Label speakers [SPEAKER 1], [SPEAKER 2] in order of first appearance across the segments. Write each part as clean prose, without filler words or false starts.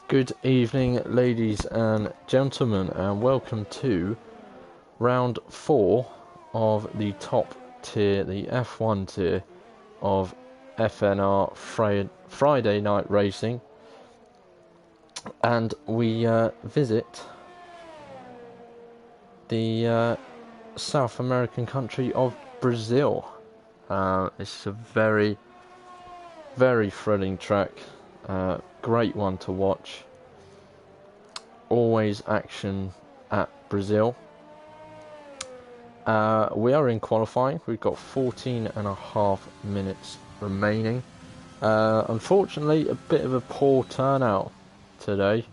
[SPEAKER 1] Good evening, ladies and gentlemen, and welcome to round 4 of the top tier, the F1 tier of FNR Friday Night Racing. And we visit the South American country of Brazil. It's a very, very thrilling track. Great one to watch. Always action at Brazil. We are in qualifying. We've got 14.5 minutes remaining. Unfortunately, a bit of a poor turnout today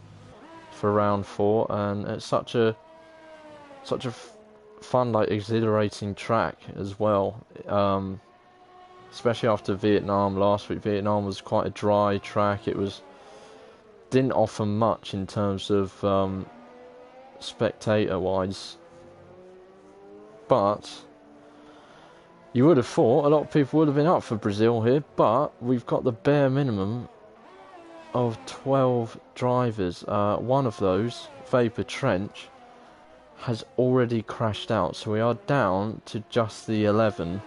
[SPEAKER 1] for round 4, and it's such a fun, exhilarating track as well. Especially after Vietnam last week. Vietnam was quite a dry track. Didn't offer much in terms of spectator-wise, but you would have thought a lot of people would have been up for Brazil here. But we've got the bare minimum of 12 drivers. One of those, Vapor Trench, has already crashed out, so we are down to just the 11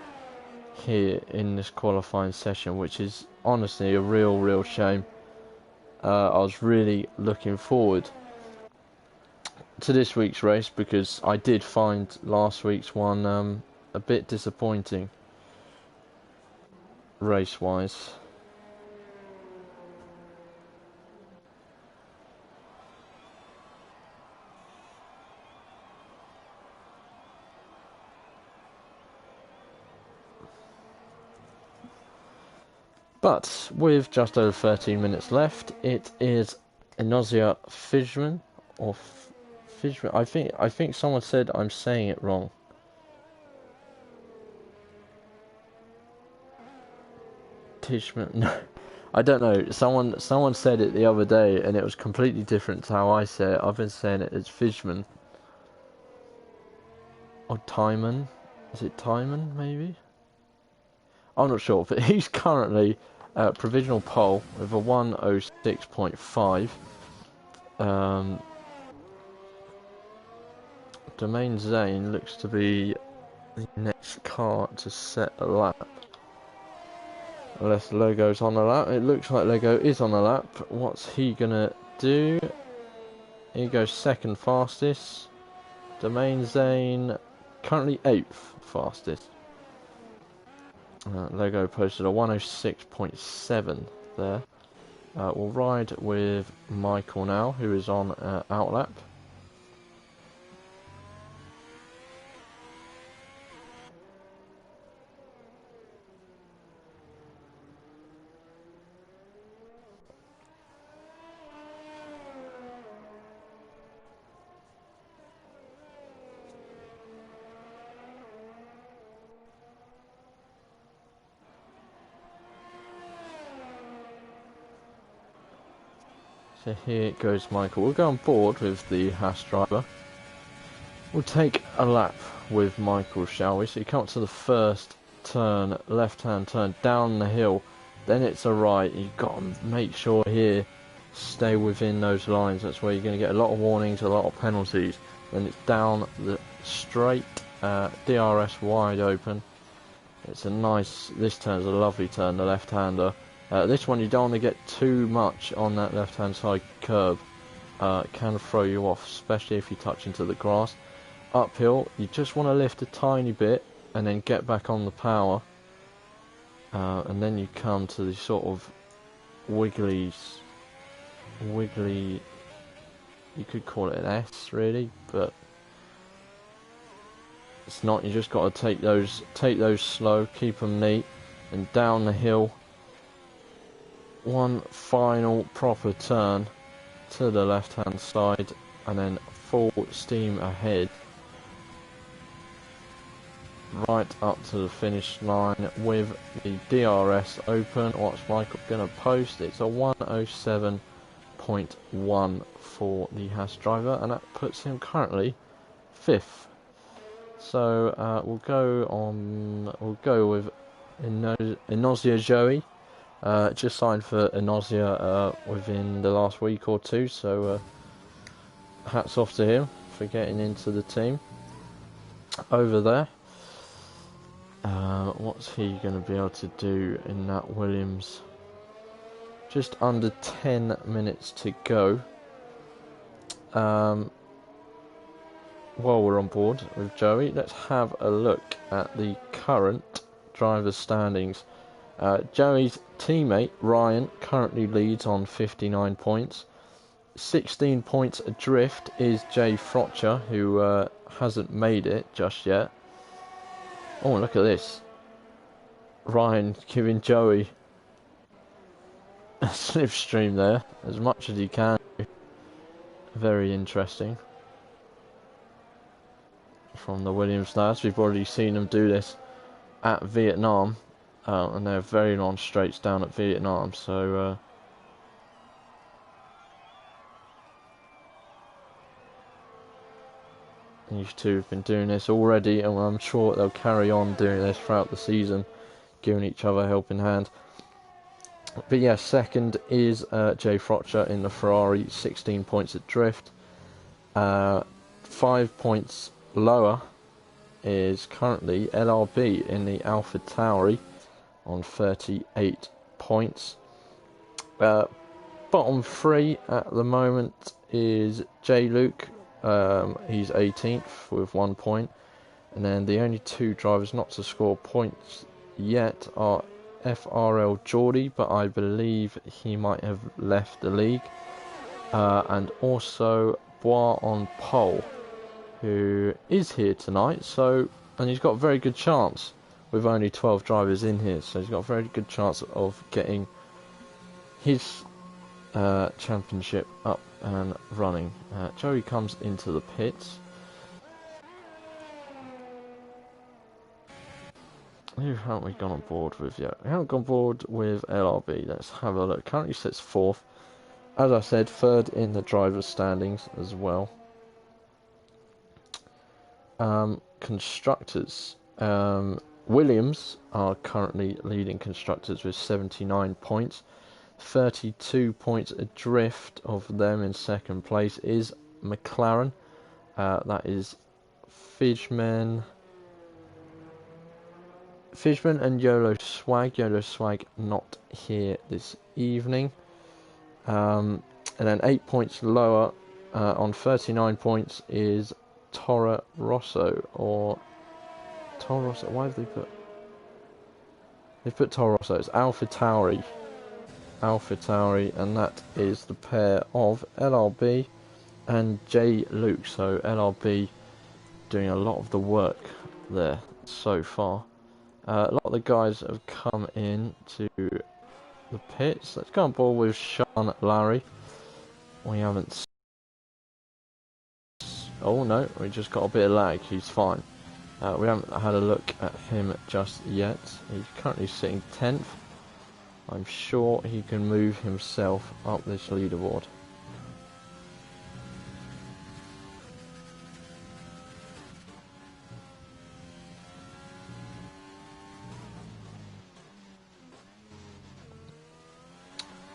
[SPEAKER 1] here in this qualifying session, which is honestly a real shame. I was really looking forward to this week's race because I did find last week's one a bit disappointing race wise. But with just over 13 minutes left, it is Inossia Fishman, or Fishman. I think someone said I'm saying it wrong. Tishman, no, I don't know. Someone said it the other day, and it was completely different to how I say it. I've been saying it as Fishman or Timon. Is it Timon? Maybe. I'm not sure, but he's currently provisional pole with a 1:06.5. Domain Zane looks to be the next car to set a lap. Unless Lego's on a lap. It looks like Lego is on a lap. What's he gonna do? He goes second fastest. Domain Zane currently 8th fastest. Lego posted a 1:06.7 there. We'll ride with Michael now, who is on outlap. So here goes Michael. We'll go on board with the Haas driver. We'll take a lap with Michael, shall we? So you come up to the first turn, left-hand turn, down the hill. Then it's a right. You've got to make sure here, stay within those lines. That's where you're going to get a lot of warnings, a lot of penalties. Then it's down the straight, DRS wide open. It's a nice, this turn's a lovely turn, the left-hander. This one you don't want to get too much on that left-hand side curb. It can throw you off, especially if you touch into the grass. Uphill, you just want to lift a tiny bit and then get back on the power. And then you come to the sort of wiggly, you could call it an S really, but it's not. You just got to take those slow, keep them neat, and down the hill. One final proper turn to the left hand side and then full steam ahead right up to the finish line with the DRS open. What's Michael gonna post? It's a 1:07.1 for the Haas driver, and that puts him currently 5th. So we'll go with Inossia Joey Just signed for Inossia within the last week or two, so hats off to him for getting into the team over there. What's he going to be able to do in that Williams? Just under 10 minutes to go. While we're on board with Joey, let's have a look at the current driver standings. Joey's teammate Ryan currently leads on 59 points. 16 points adrift is Jay Frotcher, who hasn't made it just yet. Oh, look at this. Ryan giving Joey a slipstream there, as much as he can. Very interesting. From the Williams lads, we've already seen them do this at Vietnam. And they're very long straights down at Vietnam, so these two have been doing this already, and I'm sure they'll carry on doing this throughout the season, giving each other a helping hand. But yeah, second is Jay Frotcher in the Ferrari, 16 points at drift. 5 points lower is currently LRB in the Alpha Tauri on 38 points. Bottom three at the moment is J Luke. He's 18th with 1 point, and then the only two drivers not to score points yet are FRL Geordie, but I believe he might have left the league, and also Bois on pole, who is here tonight, and he's got a very good chance with only 12 drivers in here, so he's got a very good chance of getting his championship up and running. Joey comes into the pits. Who haven't we gone on board with yet? We haven't gone on board with LRB. Let's have a look. Currently sits fourth. As I said, third in the driver's standings as well. Constructors. Williams are currently leading constructors with 79 points. 32 points adrift of them in second place is McLaren. That is Fishman and YOLO Swag. YOLO Swag not here this evening. And then 8 points lower on 39 points is Toro Rosso, or Toro Rosso. Why have they put? They've put Toro Rosso. It's Alpha Tauri, and that is the pair of LRB and J Luke. So LRB doing a lot of the work there so far. A lot of the guys have come in to the pits. Let's go on board with Sean Larry. We haven't. Oh no, we just got a bit of lag. He's fine. We haven't had a look at him just yet. He's currently sitting 10th. I'm sure he can move himself up this leaderboard.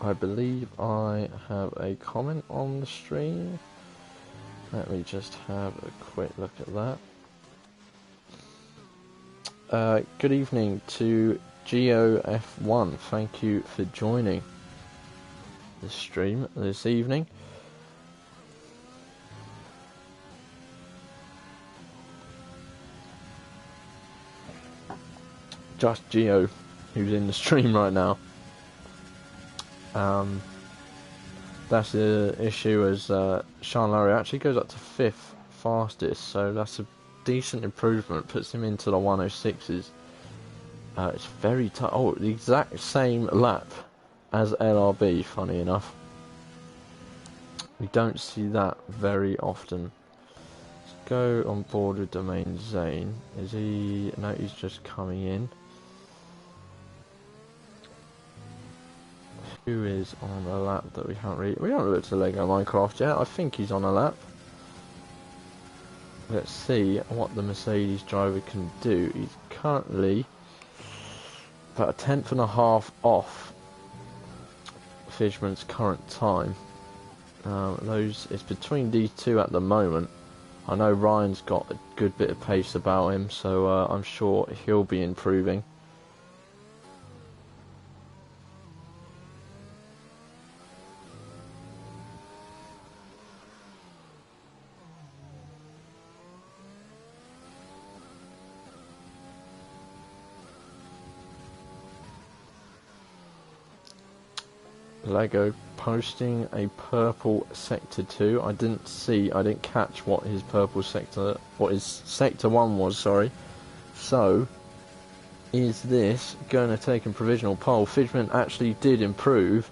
[SPEAKER 1] I believe I have a comment on the stream. Let me just have a quick look at that. Good evening to Geo F1. Thank you for joining the stream this evening. Just Geo, who's in the stream right now. That's the issue, as Sean Larry actually goes up to 5th fastest, so that's a decent improvement, puts him into the 106s. It's very tough. Oh, the exact same lap as LRB, funny enough. We don't see that very often. Let's go on board with Domain Zane. Is he? No, he's just coming in. Who is on a lap that we haven't really... We haven't looked at Lego Minecraft yet. I think he's on a lap. Let's see what the Mercedes driver can do. He's currently about a 10th and a half off Fishman's current time. It's between these two at the moment. I know Ryan's got a good bit of pace about him, so I'm sure he'll be improving. Lego posting a purple sector 2. I didn't catch what his sector 1 was, sorry. So, is this going to take a provisional pole? Fishman actually did improve,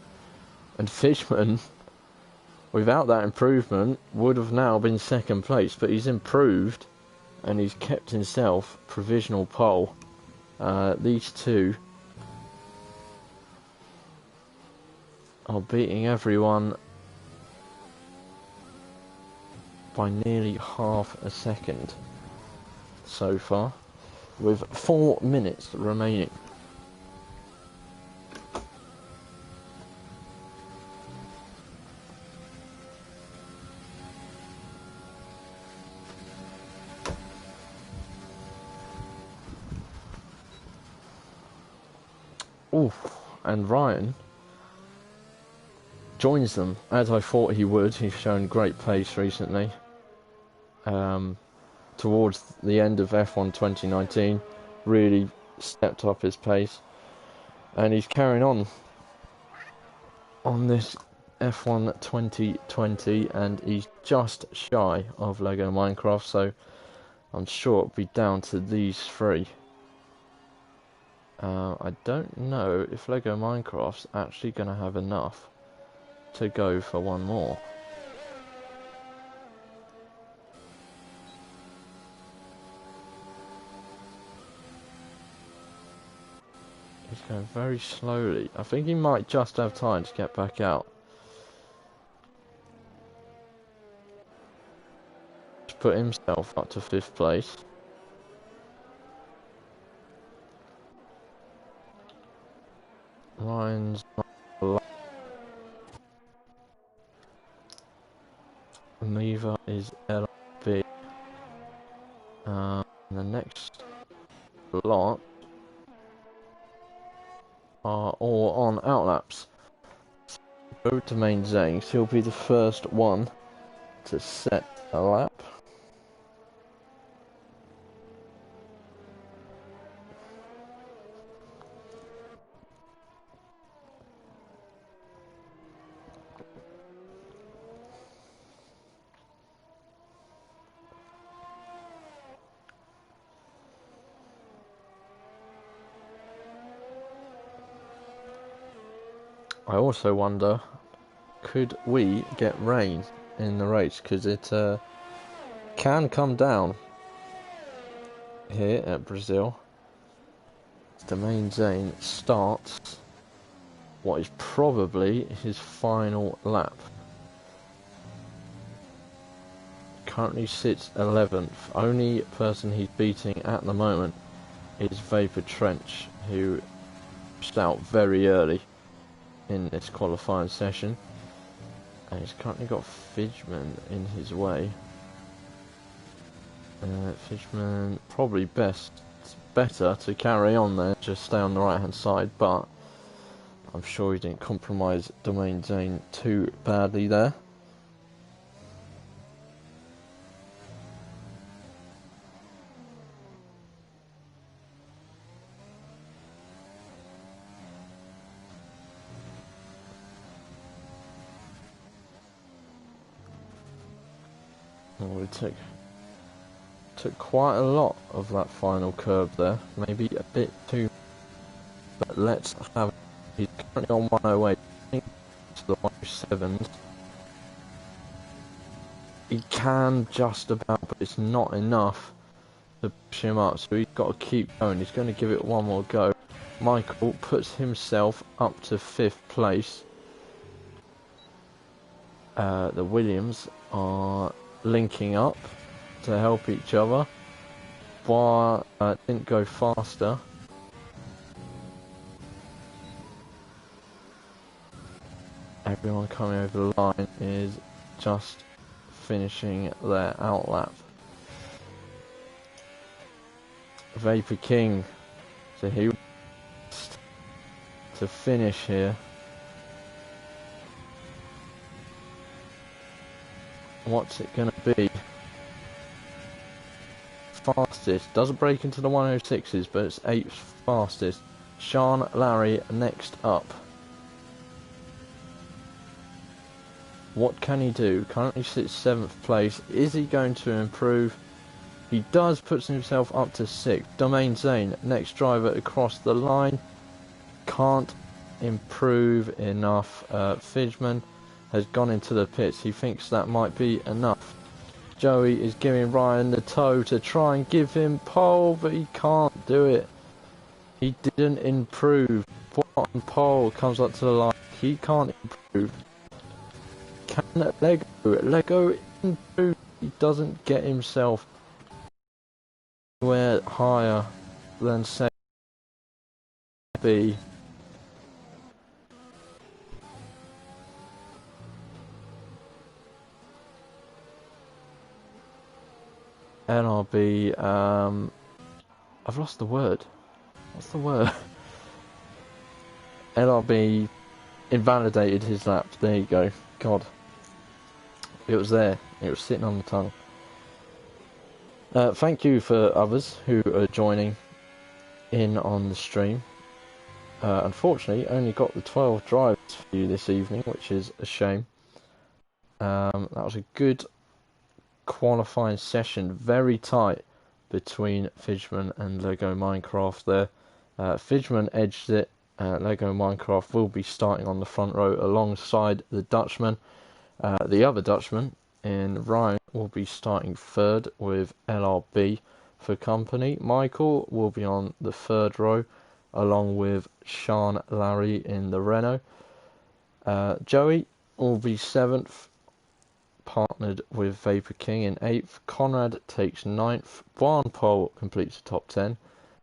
[SPEAKER 1] and Fishman, without that improvement, would have now been second place, but he's improved, and he's kept himself provisional pole. These two are beating everyone by nearly half a second so far, with 4 minutes remaining. Oof, and Ryan joins them, as I thought he would. He's shown great pace recently. Towards the end of F1 2019, really stepped up his pace, and he's carrying on this F1 2020, and he's just shy of Lego Minecraft, so I'm sure it'll be down to these three. I don't know if Lego Minecraft's actually going to have enough to go for one more. He's going very slowly. I think he might just have time to get back out. To put himself up to 5th place. Ryan's Neva is LB. The next lot are all on outlaps. Go to main Zangs. He'll be the first one to set a lap. I also wonder, could we get rain in the race? Because it can come down here at Brazil. The main Zane starts what is probably his final lap. Currently sits 11th. Only person he's beating at the moment is Vapor Trench, who pushed out very early in this qualifying session, and he's currently got Fishman in his way. Fishman probably better to carry on there, just stay on the right hand side, but I'm sure he didn't compromise Domain Zane too badly there. We took quite a lot of that final curve there, maybe a bit too, but let's have, he's currently on 108, to the 107s. He can just about, but it's not enough to push him up, so he's got to keep going. He's going to give it one more go. Michael puts himself up to 5th place. The Williams are linking up to help each other, but didn't go faster. everyone coming over the line is just finishing their outlap. Vapor King, so he wants to finish here. What's it going to be? Fastest, doesn't break into the 106s, but it's 8th fastest. Sean Larry next up. What can he do? Currently sits 7th place. Is he going to improve? He does, puts himself up to 6th. Domain Zane, next driver across the line. Can't improve enough. Fidgeman has gone into the pits. He thinks that might be enough. Joey is giving Ryan the toe to try and give him pole, but he can't do it. He didn't improve. Bottom pole comes up to the line. He can't improve. Can Lego improve? He doesn't get himself anywhere higher than say B. NRB, I've lost the word. What's the word? NRB invalidated his lap. There you go. God. It was there. It was sitting on the tongue. Thank you for others who are joining in on the stream. Unfortunately, only got the 12 drivers for you this evening, which is a shame. That was a good qualifying session, very tight between Fidgeman and Lego Minecraft there. Fidgeman edged it. Lego Minecraft will be starting on the front row alongside the Dutchman. The other Dutchman in Ryan will be starting third with LRB for company. Michael will be on the third row along with Sean Larry in the Renault. Joey will be 7th, partnered with Vapor King in 8th. Conrad takes 9th. Barn Pole completes the top 10.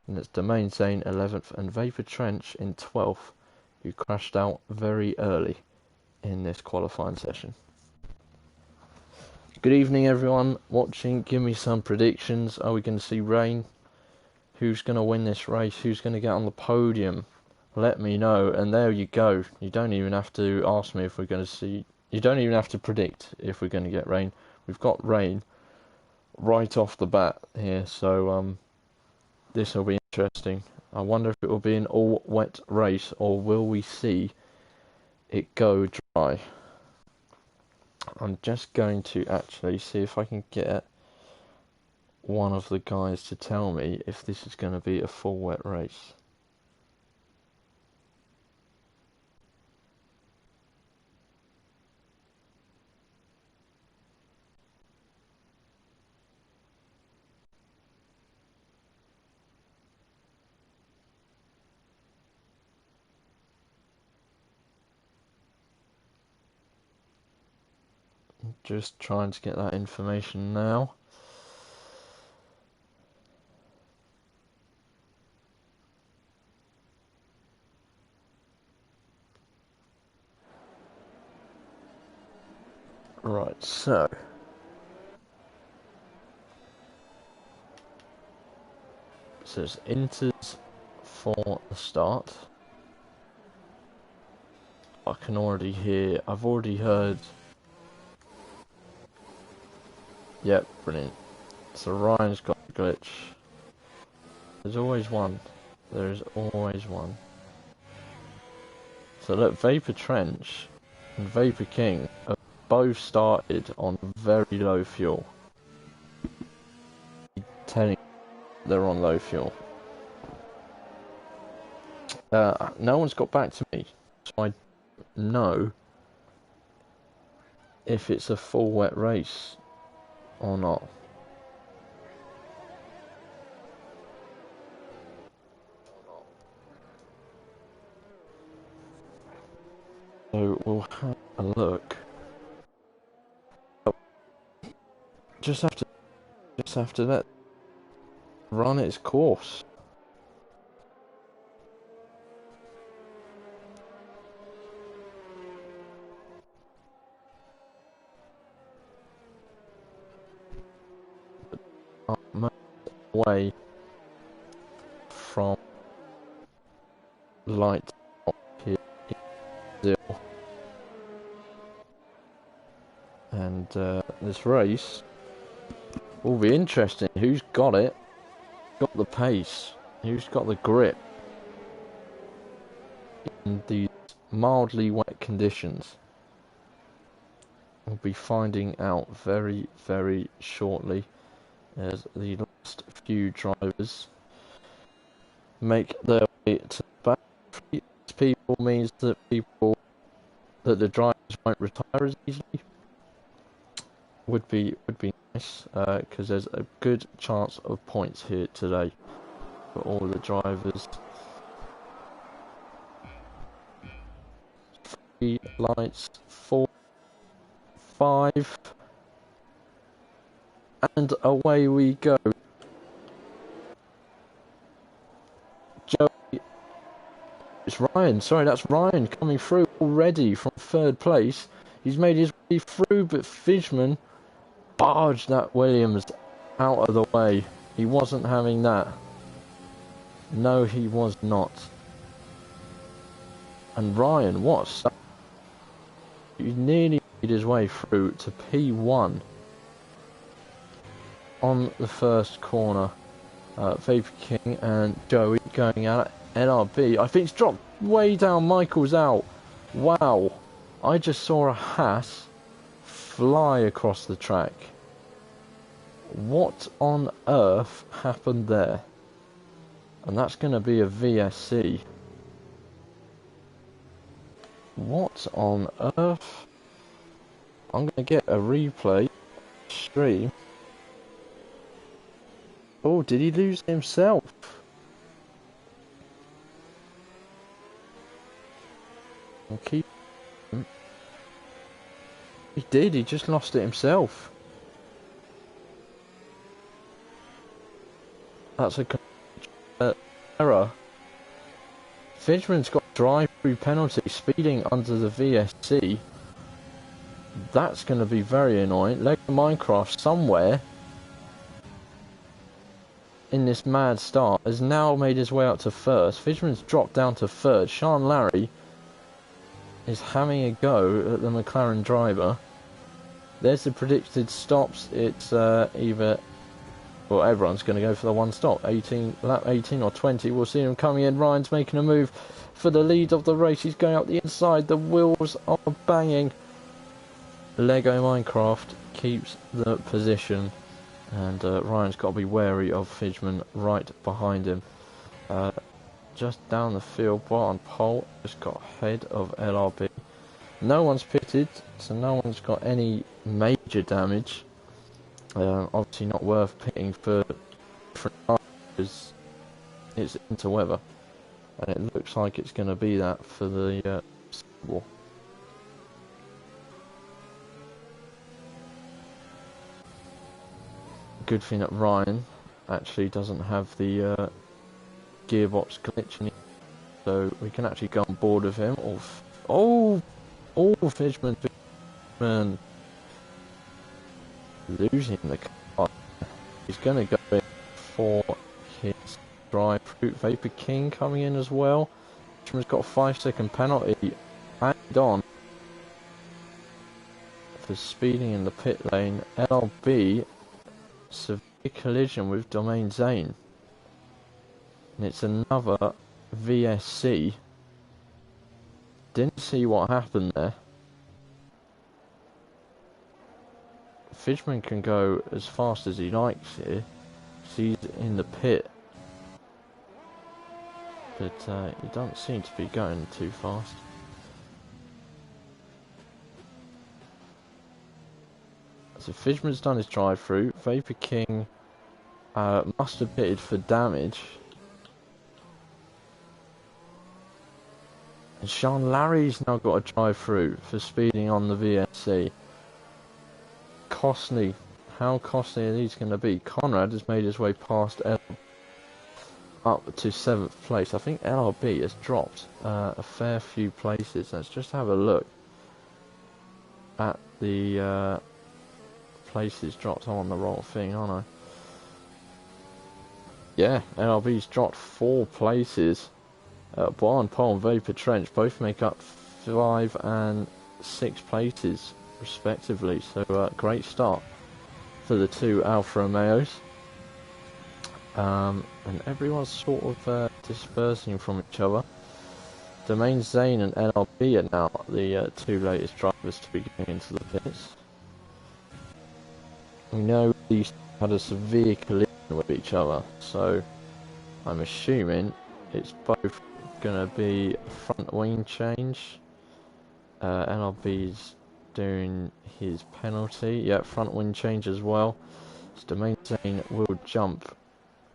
[SPEAKER 1] And it's Domain Zane 11th and Vapor Trench in 12th, who crashed out very early in this qualifying session. Good evening everyone watching. Give me some predictions. Are we going to see rain? Who's going to win this race? Who's going to get on the podium? Let me know. And there you go. You don't even have to ask me if we're going to see... You don't even have to predict if we're going to get rain. We've got rain right off the bat here, so this will be interesting. I wonder if it will be an all-wet race, or will we see it go dry? I'm just going to actually see if I can get one of the guys to tell me if this is going to be a full wet race. Just trying to get that information now. Right, so it's inters for the start. I can already hear, I've already heard. Yep, brilliant. So Ryan's got a glitch. There's always one. There's always one. So look, Vapor Trench and Vapor King have both started on very low fuel. Telling they're on low fuel. No one's got back to me, so I don't know if it's a full wet race or not. So we'll have a look. Just have to let run its course. away from light here in Brazil. And this race will be interesting. Who's got it? Got the pace? Who's got the grip in these mildly wet conditions? We'll be finding out very, very shortly as the last few drivers make their way to the back. People means that the drivers won't retire as easily. Would be nice because there's a good chance of points here today for all the drivers. 3 lights, 4, 5, and away we go. Joey, it's Ryan. Sorry, that's Ryan coming through already from 3rd place. He's made his way through, but Fishman barged that Williams out of the way. He wasn't having that. No, he was not. And Ryan, what? He nearly made his way through to P1 on the first corner. Vapor King and Joey going out. NRB, I think it's dropped way down. Michael's out. Wow. I just saw a Haas fly across the track. What on earth happened there? And that's going to be a VSC. What on earth? I'm going to get a replay stream. Oh, did he lose himself? I'll keep him. He did, he just lost it himself. That's a error. Fidgeman's got drive-through penalty, speeding under the VSC. That's going to be very annoying. Lego Minecraft somewhere in this mad start has now made his way up to 1st. Fidgeman's dropped down to 3rd. Sean Larry is having a go at the McLaren driver. There's the predicted stops. It's either... Well, everyone's going to go for the one stop. Lap 18 or 20. We'll see him coming in. Ryan's making a move for the lead of the race. He's going up the inside. The wheels are banging. Lego Minecraft keeps the position. And Ryan's got to be wary of Fidgeman right behind him. Just down the field, bottom pole. Just got ahead of LRB. No one's pitted, so no one's got any major damage. Obviously not worth pitting for different because it's into weather, and it looks like it's going to be that for the war. Good thing that Ryan actually doesn't have the gearbox glitching, so we can actually go on board with him. Oh, Fidgeman. Losing the car. He's going to go in for his drive through. Vapor King coming in as well. Fishman's got a 5-second penalty added on for speeding in the pit lane. LB, severe collision with Domain Zane. And it's another VSC. Didn't see what happened there. Fidgeman can go as fast as he likes here. He's in the pit. But he doesn't seem to be going too fast. So Fidgeman's done his drive through. Vapor King must have pitted for damage. And Sean Larry's now got a drive through for speeding on the VSC. Costly. How costly are these going to be? Conrad has made his way past L up to 7th place. I think LRB has dropped a fair few places. Let's just have a look at the places dropped. I'm on the wrong thing, aren't Yeah, NRB's dropped 4 places. Barn, Pole and Vapor Trench both make up 5 and 6 places respectively. So great start for the 2 Alfa Romeos. And everyone's sort of dispersing from each other. Domain Zane and NRB are now the 2 latest drivers to be getting into the pits. We know these had a severe collision with each other, so I'm assuming it's both going to be a front wing change. NRB's doing his penalty. Yeah, front wing change as well. So Domain Zane will jump.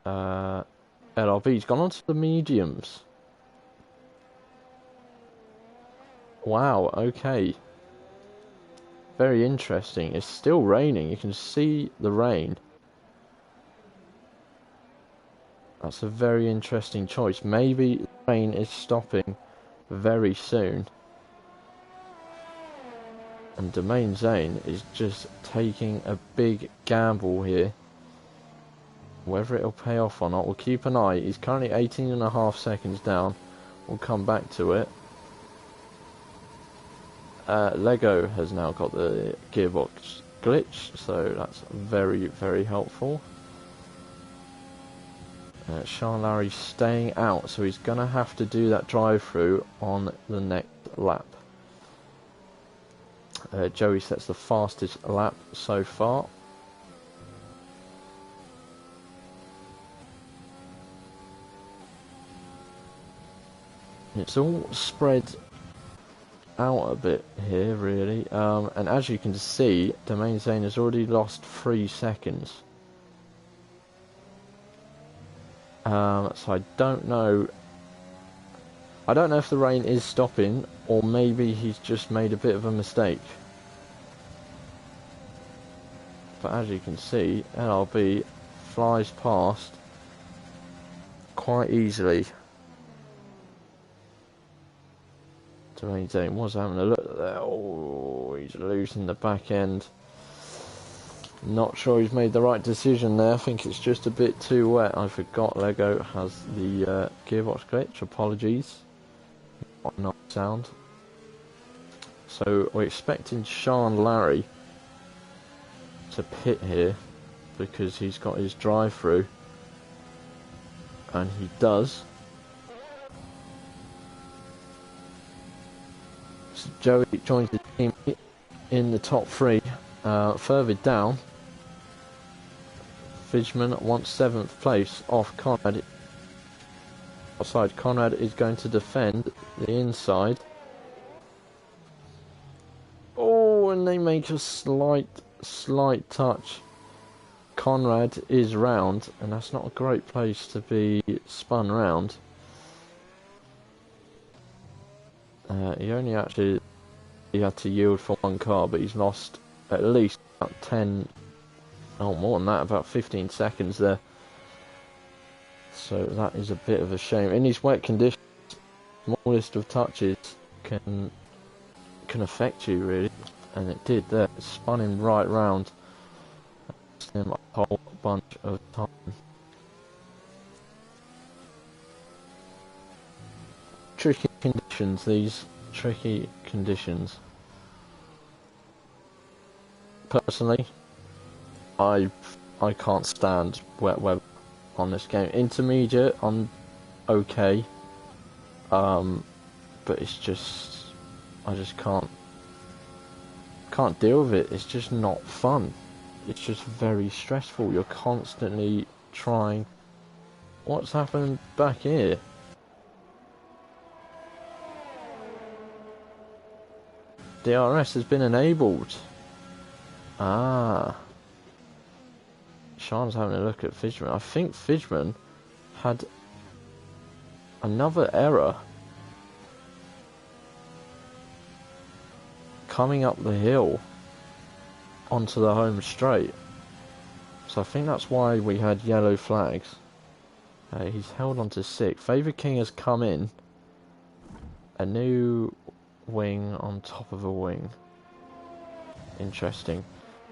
[SPEAKER 1] LRB's gone on to the mediums. Wow, okay. Very interesting. It's still raining. You can see the rain. That's a very interesting choice. Maybe the rain is stopping very soon. And Domain Zane is just taking a big gamble here. Whether it'll pay off or not, we'll keep an eye. He's currently 18.5 seconds down. We'll come back to it. Lego has now got the gearbox glitch, so that's very, very helpful. Sean Larry staying out, so he's going to have to do that drive-through on the next lap. Joey sets the fastest lap so far. It's all spread out a bit here, really, and as you can see, Domain Zane has already lost 3 seconds. So I don't know if the rain is stopping, or maybe he's just made a bit of a mistake. But as you can see, NRB flies past quite easily. Domain Zane was having a look there. Oh, he's losing the back end. Not sure he's made the right decision there. I think it's just a bit too wet. I forgot Lego has the gearbox glitch. Apologies. Not sound. So we're expecting Sean Larry to pit here because he's got his drive-through, and he does. So Joey joins the team in the top 3. Further down, Fidgeman wants 7th place off Conrad. Outside, Conrad is going to defend the inside. Oh, and they make a slight touch. Conrad is round, and that's not a great place to be spun round. He had to yield for 1 car, but he's lost at least about 10, oh more than that, about 15 seconds there. So that is a bit of a shame. In these wet conditions, smallest of touches can affect you really, and it did there. It spun him right round. Him a whole bunch of time. Tricky conditions, these tricky conditions. Personally, I can't stand wet weather on this game. Intermediate, I'm okay, but it's just, I just can't deal with it. It's just not fun. It's just very stressful. You're constantly trying. What's happened back here? DRS has been enabled. Ah. Sean's having a look at Fidgeman. I think Fidgeman had another error coming up the hill onto the home straight. So I think that's why we had yellow flags. He's held on to 6th. Favour King has come in. A new wing on top of a wing. Interesting.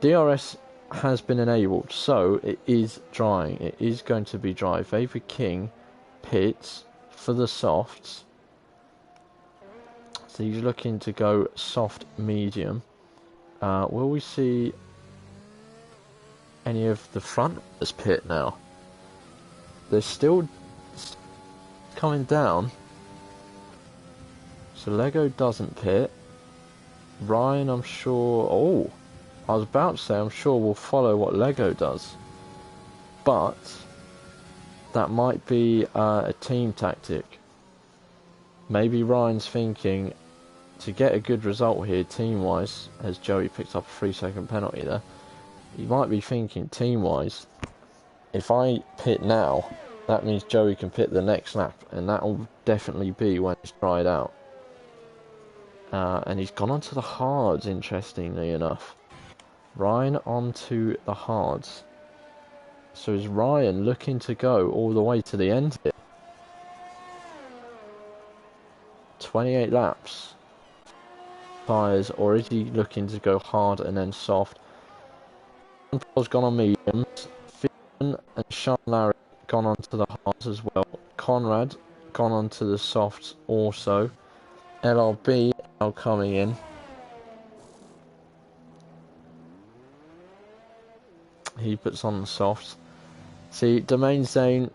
[SPEAKER 1] DRS has been enabled, so it is drying. It is going to be dry. Vapor King pits for the softs. So he's looking to go soft medium. Will we see any of the front of this pit now? They're still coming down. So Lego doesn't pit. Ryan, I'm sure... Oh, I was about to say I'm sure we'll follow what Lego does. But that might be a team tactic. Maybe Ryan's thinking to get a good result here team-wise, as Joey picked up a 3-second penalty there. He might be thinking team-wise, if I pit now, that means Joey can pit the next lap, and that will definitely be when it's dried out. And he's gone onto the hards, interestingly enough. Ryan onto the hards. So is Ryan looking to go all the way to the end here? 28 laps. Tyres, or is he looking to go hard and then soft? Paul's gone on mediums. Finn and Sean Larry gone onto the hards as well. Conrad gone onto the softs also. LRB now coming in. He puts on the softs. See, Domain Zane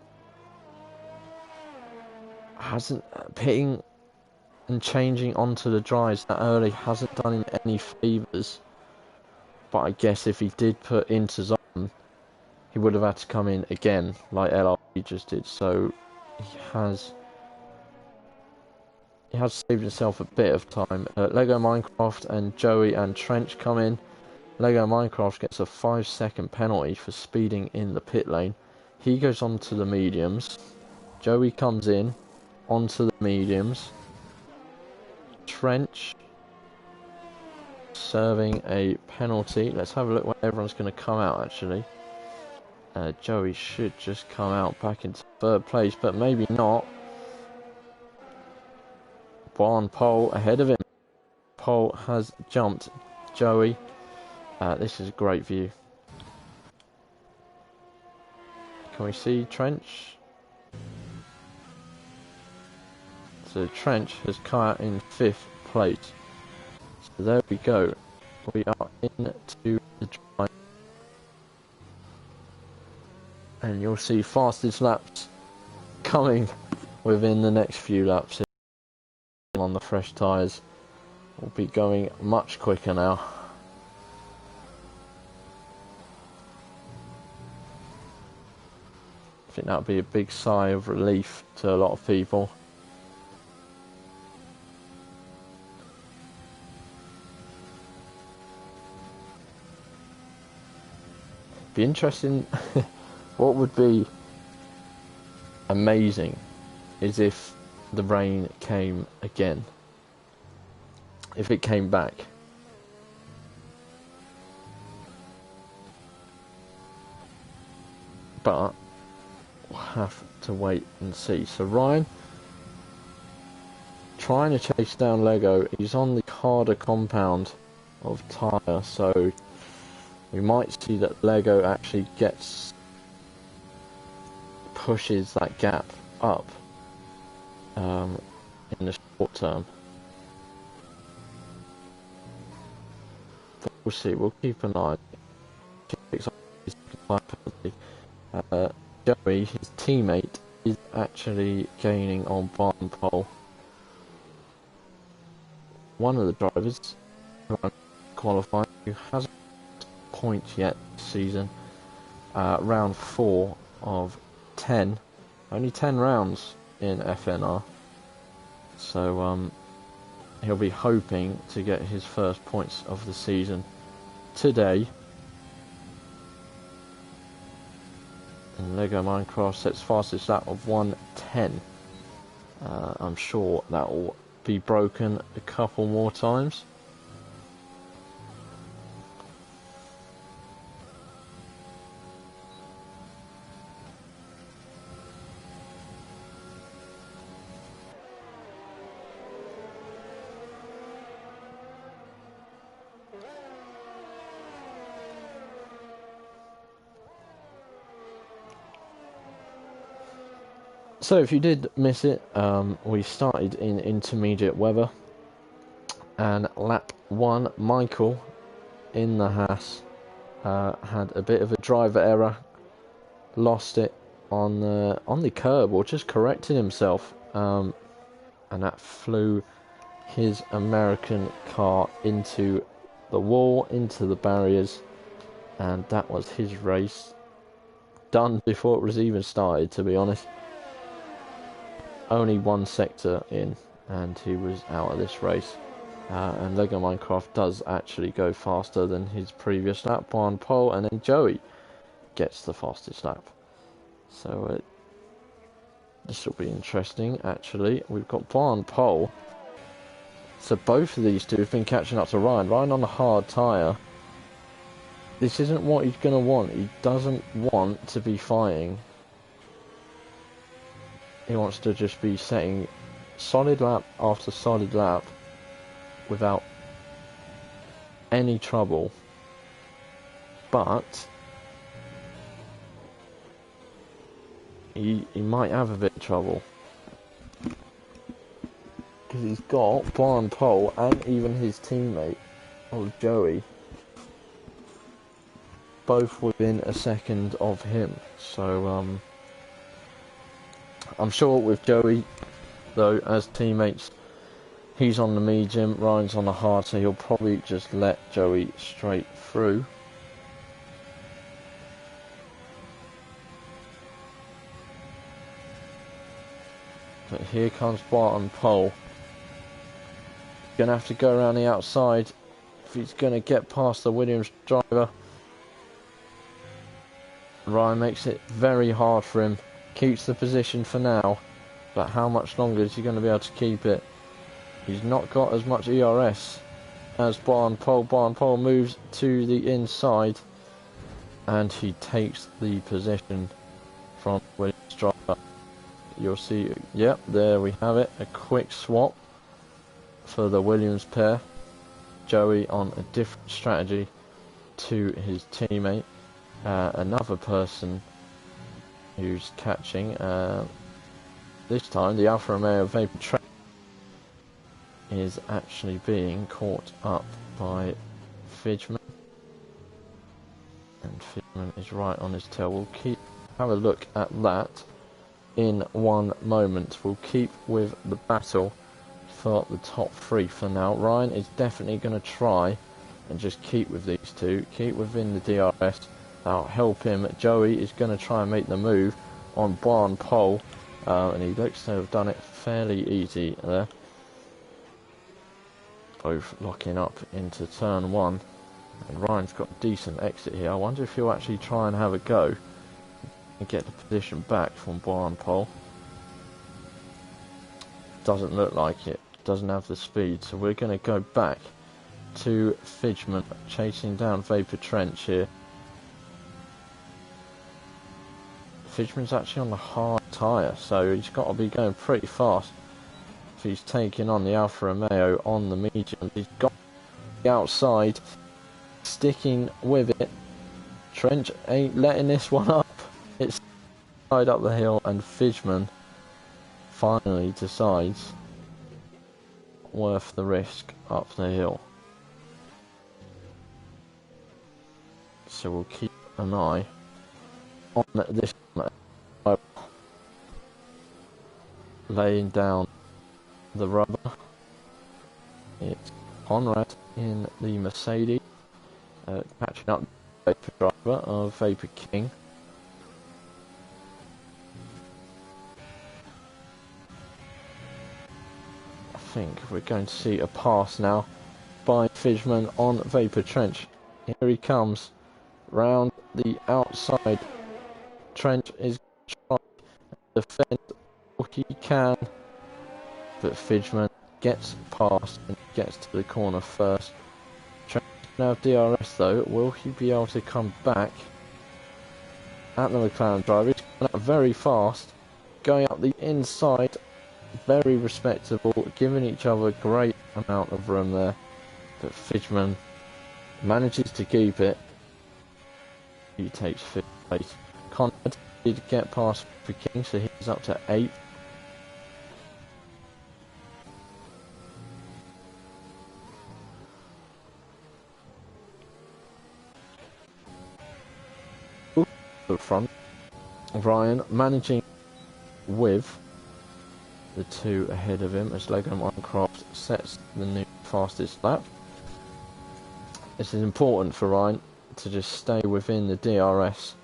[SPEAKER 1] hasn't pitting and changing onto the dries that early hasn't done him any favours. But I guess if he did put into zone, he would have had to come in again, like LRB just did. So he has saved himself a bit of time. Lego Minecraft and Joey and Trench come in. Lego Minecraft gets a 5-second penalty for speeding in the pit lane. He goes on to the mediums. Joey comes in onto the mediums. Trench serving a penalty. Let's have a look where everyone's going to come out actually. Joey should just come out back into third place, but maybe not. Barn Pole ahead of him. Pole has jumped Joey. This is a great view. Can we see Trench? So Trench has come out in 5th place. So there we go. We are into the drive. And you'll see fastest laps coming within the next few laps. On the fresh tyres. We'll be going much quicker now. I think that would be a big sigh of relief to a lot of people. Be interesting. What would be amazing is if the rain came again. If it came back. But we'll have to wait and see. So Ryan trying to chase down Lego. He's on the harder compound of tyre, so we might see that Lego actually pushes that gap up in the short term. But we'll see. We'll keep an eye. Joey, his teammate, is actually gaining on Barn Pole. One of the drivers who I'm qualifying who hasn't points yet this season. Round 4 of 10. Only 10 rounds in FNR. So he'll be hoping to get his first points of the season today. And Lego Minecraft sets fastest lap of 1:10. I'm sure that will be broken a couple more times. So if you did miss it, we started in intermediate weather, and lap 1, Michael in the Haas had a bit of a driver error, lost it on the curb, or just corrected himself, and that flew his American car into the wall, into the barriers, and that was his race done before it was even started, to be honest. Only one sector in and he was out of this race, and Lego Minecraft does actually go faster than his previous lap on pole, and then Joey gets the fastest lap. So this will be interesting. Actually, we've got Barn pole, so both of these two have been catching up to Ryan. Ryan on a hard tyre. This isn't what he's going to want. He doesn't want to be fighting. He wants to just be setting solid lap after solid lap without any trouble. But he might have a bit of trouble, because he's got Barn Pole and even his teammate, Joey, both within a second of him. So I'm sure with Joey, though, as teammates, he's on the medium, Ryan's on the hard, so he'll probably just let Joey straight through. But here comes Barton Pole. Gonna have to go around the outside if he's gonna get past the Williams driver. Ryan makes it very hard for him. Keeps the position for now, but how much longer is he going to be able to keep it? He's not got as much ERS as Barn Pole. Barn Pole moves to the inside, and he takes the position from Williams driver. You'll see, yep, there we have it. A quick swap for the Williams pair. Joey on a different strategy to his teammate. Another person who's catching, this time the Alfa Romeo Vapor Trent is actually being caught up by Fidgeman, and Fidgeman is right on his tail. We'll have a look at that in one moment. We'll keep with the battle for the top three for now. Ryan is definitely going to try and just keep with these two, keep within the DRS. That'll help him. Joey is going to try and make the move on Barn Pole, and he looks to have done it fairly easy there. Both locking up into turn one, and Ryan's got a decent exit here. I wonder if he'll actually try and have a go and get the position back from Barn Pole. Doesn't look like it. Doesn't have the speed, so we're going to go back to Fidgeman chasing down Vapor Trench here. Fidgeman's actually on the hard tyre, so he's got to be going pretty fast if he's taking on the Alfa Romeo on the medium. He's got the outside, sticking with it. Trench ain't letting this one up. It's side up the hill, and Fidgeman finally decides worth the risk up the hill. So we'll keep an eye on this, laying down the rubber. It's Conrad in the Mercedes, catching up the Vapor driver of Vapor King. I think we're going to see a pass now by Fidgeman on Vapor Trench. Here he comes round the outside. Trench is trying to defend all he can, but Fidgeman gets past and gets to the corner first. Trench now DRS though. Will he be able to come back at the McLaren driver? He's going up very fast, going up the inside, very respectable, giving each other a great amount of room there, but Fidgeman manages to keep it. He takes fifth place. Conrad did get past for King, so he's is up to 8th. The front, Ryan managing with the 2 ahead of him as Lego Minecraft sets the new fastest lap. This is important for Ryan to just stay within the DRS,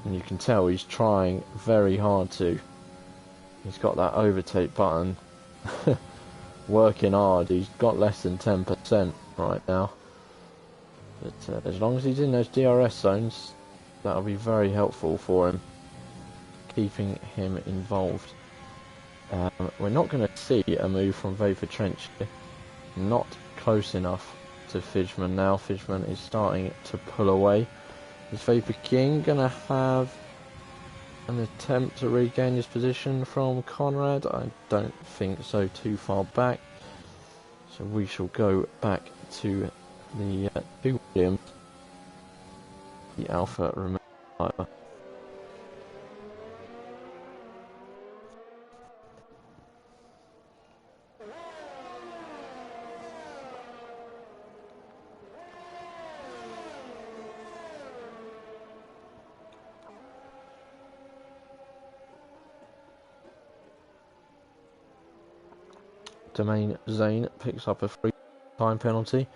[SPEAKER 1] and you can tell he's trying very hard to. He's got that overtake button working hard. He's got less than 10% right now. But as long as he's in those DRS zones, that'll be very helpful for him, keeping him involved. We're not going to see a move from Vapor Trench here. Not close enough to Fidgeman now. Fidgeman is starting to pull away. Is Vapor King going to have an attempt to regain his position from Conrad? I don't think so, too far back. So we shall go back to the 2 Williams, the Alpha Romeo driver. Domain Zane picks up a free time penalty.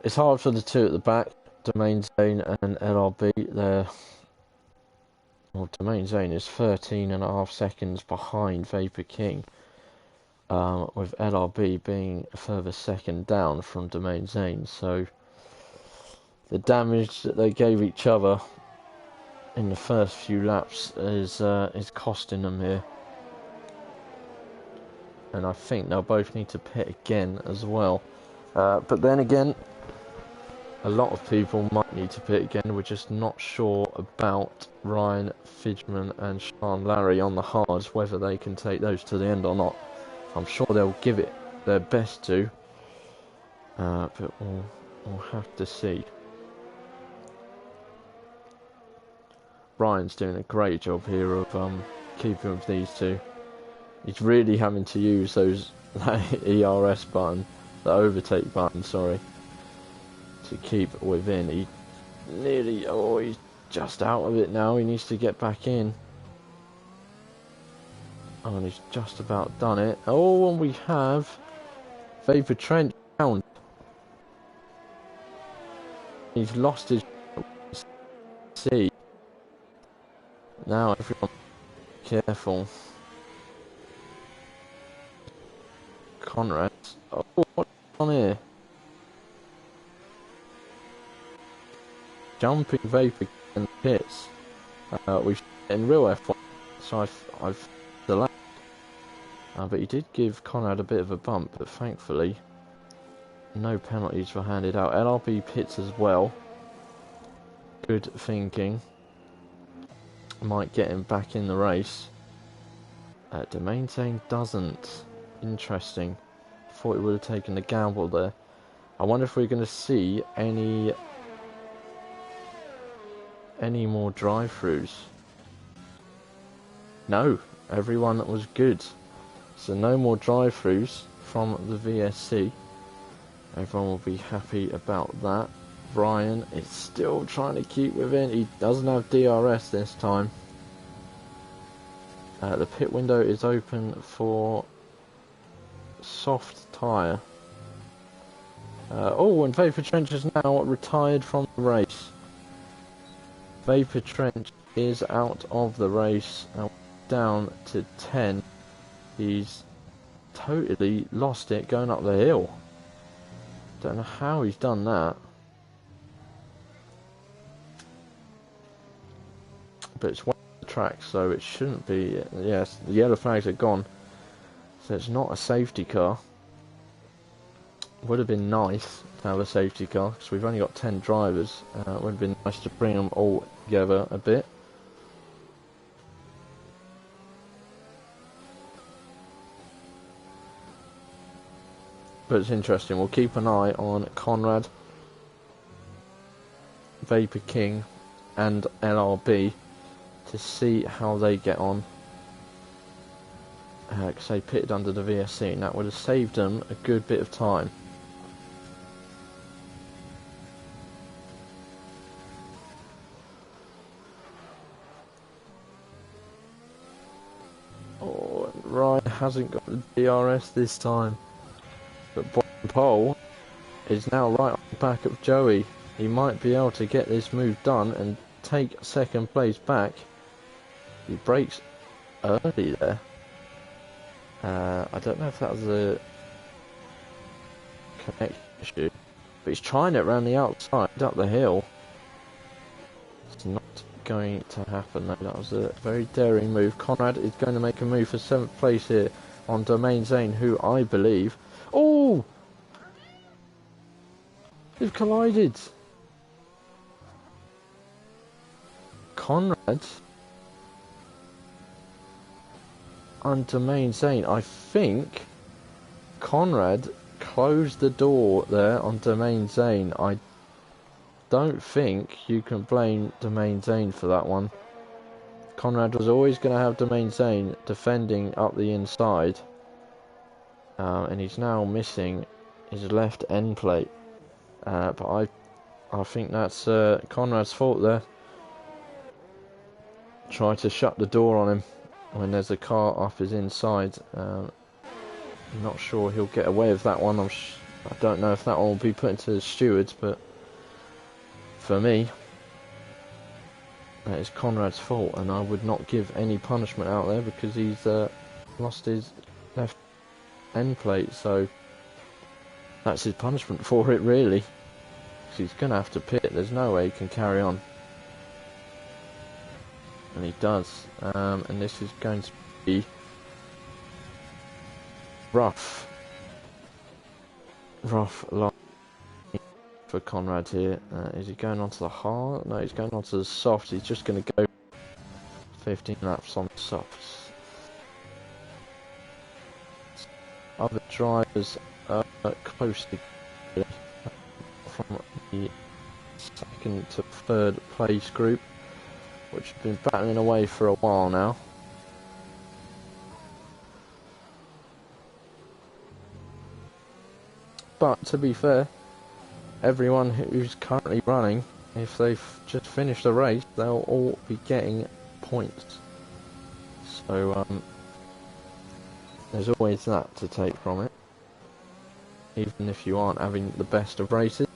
[SPEAKER 1] It's hard for the 2 at the back, Domain Zane and LRB. Well, Domain Zane is 13.5 seconds behind Vapor King, with LRB being a further second down from Domain Zane. So the damage that they gave each other in the first few laps is costing them here. And I think they'll both need to pit again as well. But then again, a lot of people might need to pit again. We're just not sure about Ryan, Fidgeman and Sean Larry on the hards, whether they can take those to the end or not. I'm sure they'll give it their best to, but we'll have to see. Ryan's doing a great job here of keeping with these 2. He's really having to use that ERS button, the overtake button, sorry, to keep within. He nearly, he's just out of it now. He needs to get back in. Oh, and he's just about done it. Oh, and we have Vapor Trench down. He's lost his C. Now everyone careful. Conrad. Oh, what's on here? Jumping Vapor and pits. We've in real F1, so I've delayed. But he did give Conrad a bit of a bump, but thankfully no penalties were handed out. LRB pits as well. Good thinking. Might get him back in the race. Domain Zane doesn't. Interesting. Thought he would have taken the gamble there. I wonder if we're going to see any more drive-throughs. No, everyone was good. So no more drive-throughs from the VSC. Everyone will be happy about that. Brian is still trying to keep within. He doesn't have DRS this time. The pit window is open for soft tyre. Oh, and Vapor Trench is now retired from the race. Vapor Trench is out of the race, down to 10. He's totally lost it going up the hill. Don't know how he's done that. But it's one of the tracks, so it shouldn't be. Yes, the yellow flags are gone. So it's not a safety car. Would have been nice to have a safety car, because we've only got 10 drivers. Would have been nice to bring them all together a bit. But it's interesting. We'll keep an eye on Conrad, Vapor King and LRB to see how they get on. Because they pitted under the VSC, and that would have saved them a good bit of time. Oh, Ryan hasn't got the DRS this time. But Paul is now right on the back of Joey. He might be able to get this move done and take second place back. He brakes early there. I don't know if that was a connection issue, but he's trying it around the outside, up the hill. It's not going to happen though. That was a very daring move. Conrad is going to make a move for 7th place here on Domain Zane, who I believe... Oh! They've collided. Conrad on Domain Zane. I think Conrad closed the door there on Domain Zane. I don't think you can blame Domain Zane for that one. Conrad was always going to have Domain Zane defending up the inside, and he's now missing his left end plate. But I think that's Conrad's fault there. Try to shut the door on him when there's a car up his inside. I'm not sure he'll get away with that one. I don't know if that one will be put into the stewards, but for me, that is Conrad's fault, and I would not give any punishment out there because he's lost his left end plate. So that's his punishment for it, really. 'Cause he's going to have to pit. There's no way he can carry on. And he does. And this is going to be rough line for Conrad here. Is he going onto the hard? No, he's going onto the soft. He's just going to go 15 laps on the softs. Other drivers are close to from the 2nd to 3rd place group, which have been battling away for a while now. But to be fair, everyone who's currently running, if they've just finished the race, they'll all be getting points. So there's always that to take from it, even if you aren't having the best of races.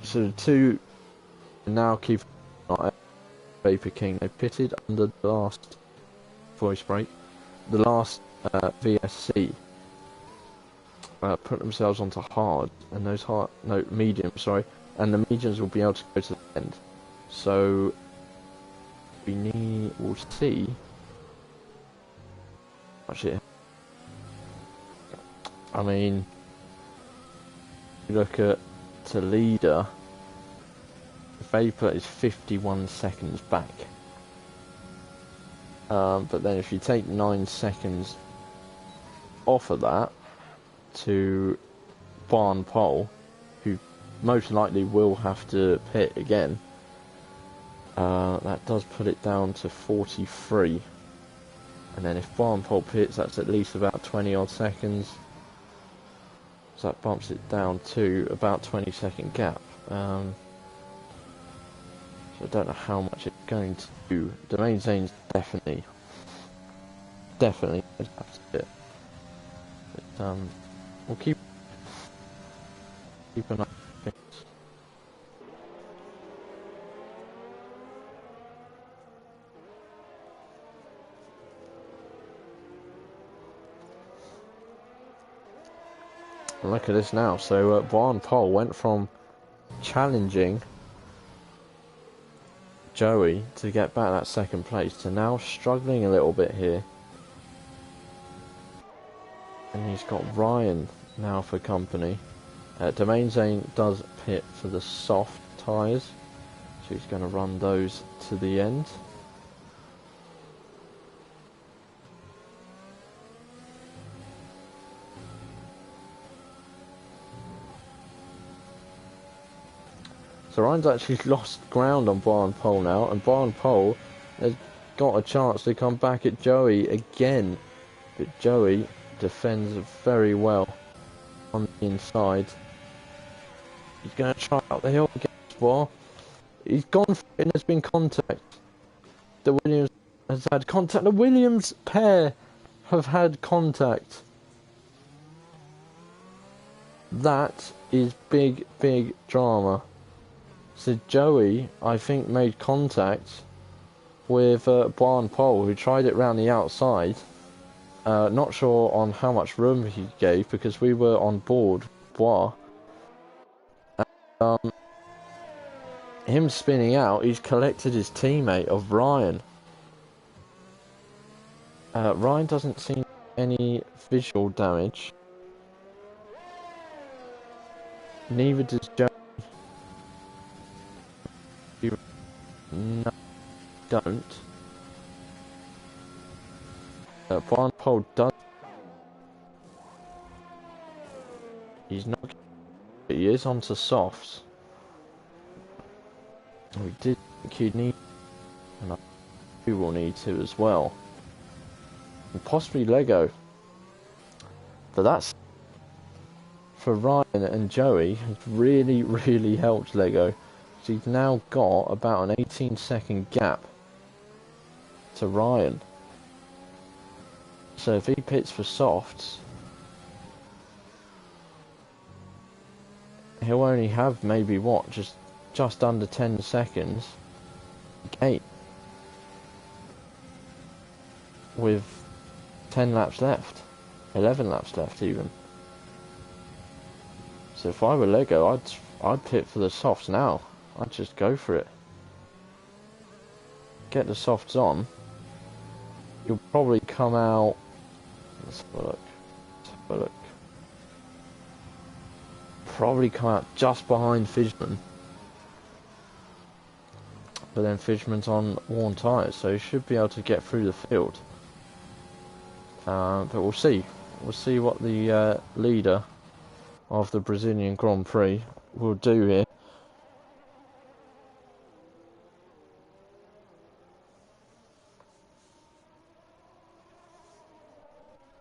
[SPEAKER 1] So the two now keep Vapor King. They pitted under the last voice break. The last VSC put themselves onto hard, and those medium, sorry, and the mediums will be able to go to the end. So we'll see. Actually, I mean, you look at the leader. Vapor is 51 seconds back. But then if you take 9 seconds off of that to Barn Pole, who most likely will have to pit again, that does put it down to 43. And then if Barn Pole pits, that's at least about 20 odd seconds. So that bumps it down to about 20-second gap. I don't know how much it's going to do. Domain Zane's definitely have to fit. But we'll keep an eye on things. Look at this now. So Barn Pole went from challenging Joey to get back that 2nd place to now struggling a little bit here, and he's got Ryan now for company. Domain Zane does pit for the soft tyres, so he's going to run those to the end. So Ryan's actually lost ground on Brian Pole now, and Brian Pole has got a chance to come back at Joey again. But Joey defends very well on the inside. He's going to try out the hill against Bois. He's gone for it and there's been contact. The Williams has had contact. The Williams pair have had contact. That is big, big drama. So Joey, I think, made contact with Brian Pole, who tried it round the outside. Not sure on how much room he gave, because we were on board Bois. Him spinning out, he's collected his teammate of Ryan. Ryan doesn't seem any visual damage. Neither does Joey. No, don't. Brian Pole does. He's not. He is onto softs. We did think he'd need, and we will need to as well. And possibly Lego. But that's, for Ryan and Joey, has really, really helped Lego. He's now got about an 18-second gap to Ryan. So if he pits for softs, he'll only have maybe what, just under 10 seconds gate with 10 laps left, 11 laps left even. So if I were Lego, I'd pit for the softs now. I'd just go for it. Get the softs on. You'll probably come out. Let's have a look. Let's have a look. Probably come out just behind Fishman. But then Fishman's on worn tyres, so he should be able to get through the field. But we'll see. We'll see what the leader of the Brazilian Grand Prix will do here.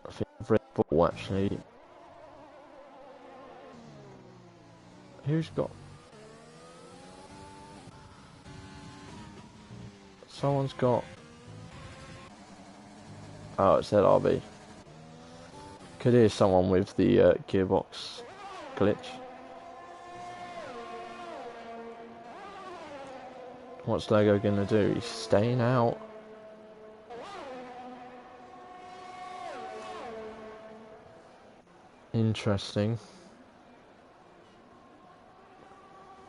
[SPEAKER 1] I think Red Bull actually. Who's got? Someone's got. Oh, it's LRB. Could hear someone with the gearbox glitch. What's Lego gonna do? He's staying out. Interesting.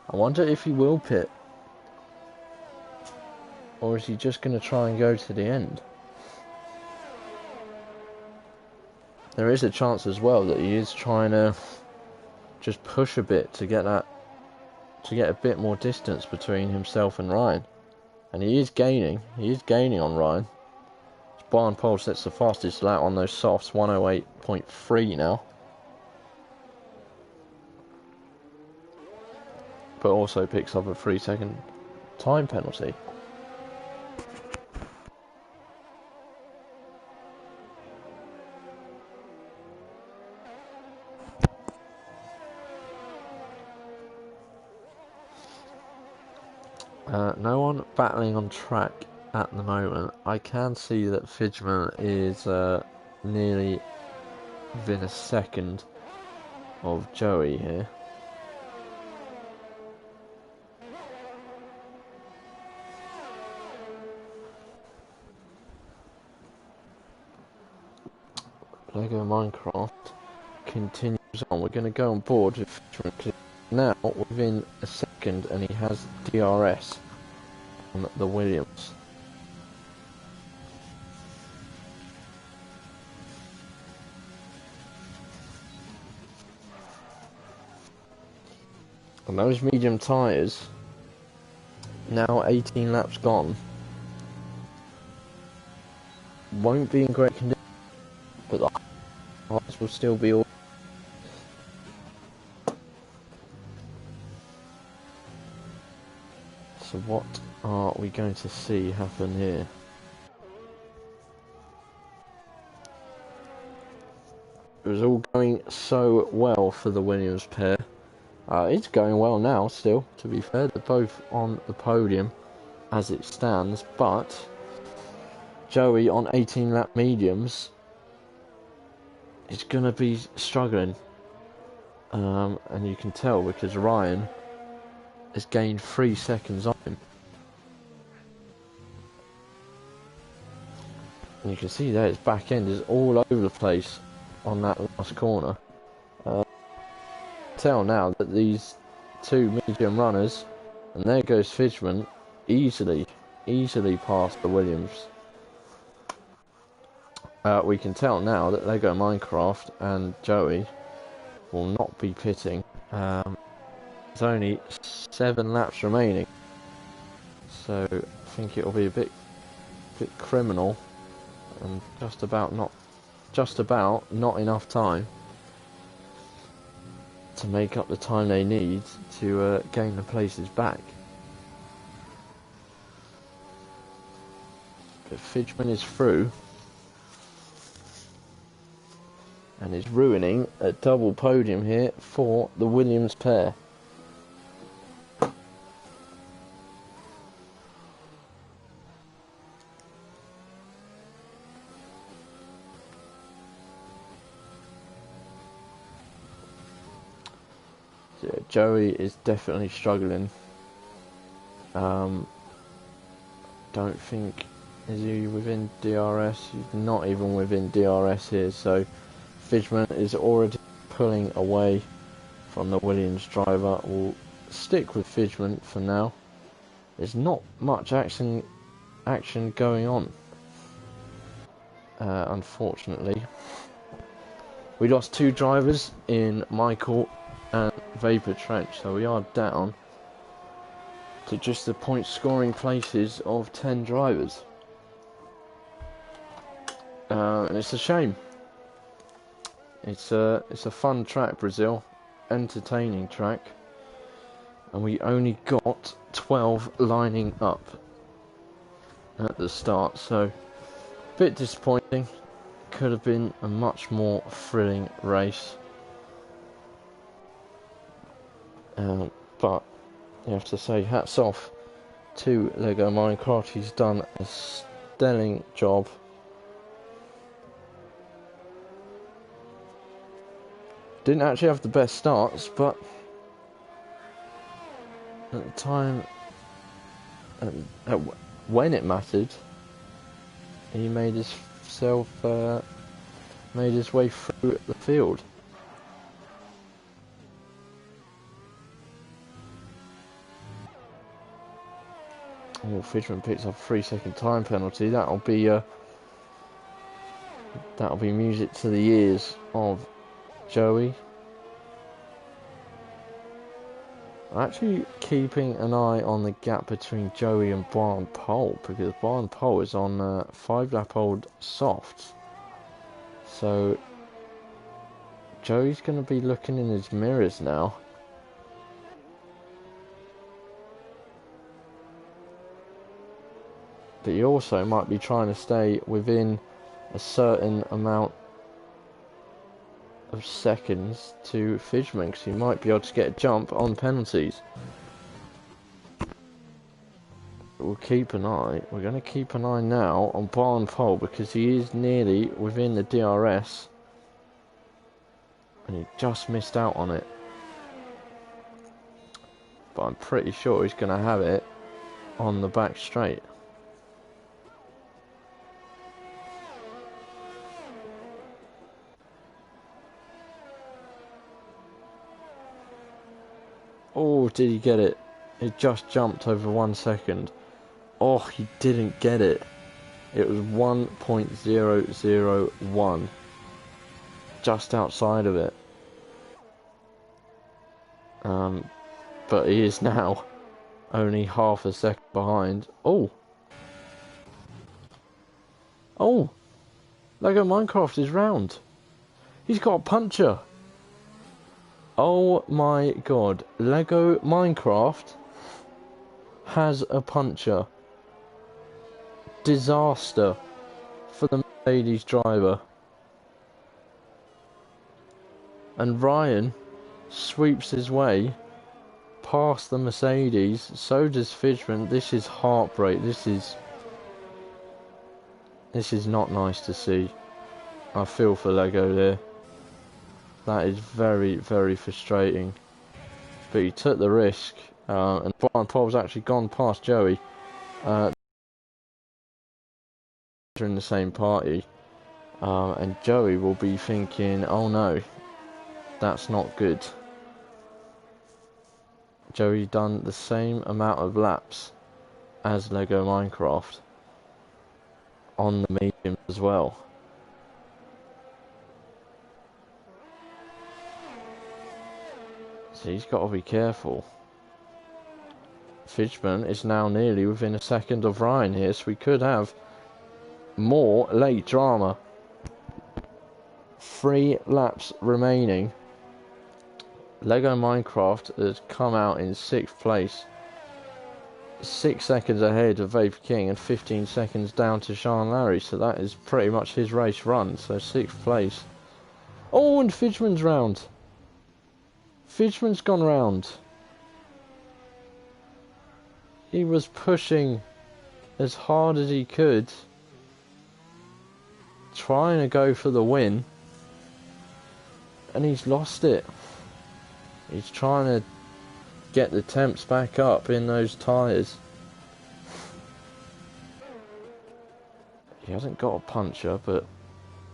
[SPEAKER 1] I wonder if he will pit. Or is he just going to try and go to the end? There is a chance as well that he is trying to just push a bit to get that, to get a bit more distance between himself and Ryan. And he is gaining on Ryan. Brian Pole sets the fastest lap on those softs, 108.3 now. But also picks up a 3-second time penalty. No one battling on track at the moment. I can see that Fidgeman is nearly within a second of Joey here. Lego Minecraft continues on. We're going to go on board with Fidgeman now within a second, and he has DRS on the Williams. And those medium tyres, now 18 laps gone, won't be in great condition, but the tyres will still be all. So what are we going to see happen here? It was all going so well for the Williams pair. It's going well now still, to be fair. They're both on the podium as it stands, but Joey on 18 lap mediums is going to be struggling. And you can tell because Ryan has gained 3 seconds on him. And you can see there his back end is all over the place on that last corner. Tell now that these two medium runners, and there goes Fidgeman, easily past the Williams. We can tell now that Lego Minecraft and Joey will not be pitting. There's only 7 laps remaining, so I think it'll be a bit criminal, and just about not enough time to make up the time they need to gain the places back. But Fidgeman is through and is ruining a double podium here for the Williams pair. Yeah, Joey is definitely struggling. Don't think, is he within DRS? He's not even within DRS here, so Fidgeman is already pulling away from the Williams driver. We'll stick with Fidgeman for now. There's not much action going on, unfortunately. We lost 2 drivers in Michael and Vapor Trench, so we are down to just the point scoring places of 10 drivers, and it's a shame. It's a fun track, Brazil, entertaining track, and we only got 12 lining up at the start, so a bit disappointing. Could have been a much more thrilling race. But you have to say hats off to Lego Minecraft. He's done a sterling job. Didn't actually have the best starts, but at the time, when it mattered, he made his way through the field. Oh, Fidgeman picks up a 3-second time penalty. That'll be music to the ears of Joey. I'm actually keeping an eye on the gap between Joey and Brian Pole, because Brian Pole is on 5-lap-old softs. So Joey's going to be looking in his mirrors now. But he also might be trying to stay within a certain amount of seconds to Fidgeman, because he might be able to get a jump on penalties. We'll keep an eye. We're going to keep an eye now on Barn Pole, because he is nearly within the DRS and he just missed out on it. But I'm pretty sure he's going to have it on the back straight. Oh, did he get it? It just jumped over 1 second. Oh, he didn't get it. It was 1.001. Just outside of it. But he is now only half a second behind. Oh! Oh! Lego Minecraft is round. He's got a puncher. Oh my god. Lego Minecraft has a puncture. Disaster for the Mercedes driver. And Ryan sweeps his way past the Mercedes. So does Fidgeman. This is heartbreak. This is not nice to see. I feel for Lego there. That is very, very frustrating. But he took the risk, and Brian Paul's actually gone past Joey. They're in the same party, and Joey will be thinking, oh no, that's not good. Joey done the same amount of laps as Lego Minecraft on the medium as well. So he's got to be careful. Fidgeman is now nearly within a second of Ryan here, so we could have more late drama. 3 laps remaining. Lego Minecraft has come out in 6th place, 6 seconds ahead of Vapor King and 15 seconds down to Sean Larry, so that is pretty much his race run. So 6th place. Oh, and Fidgeman's round. Fidgeman's gone round. He was pushing as hard as he could, trying to go for the win, and he's lost it. He's trying to get the temps back up in those tyres. He hasn't got a puncher, but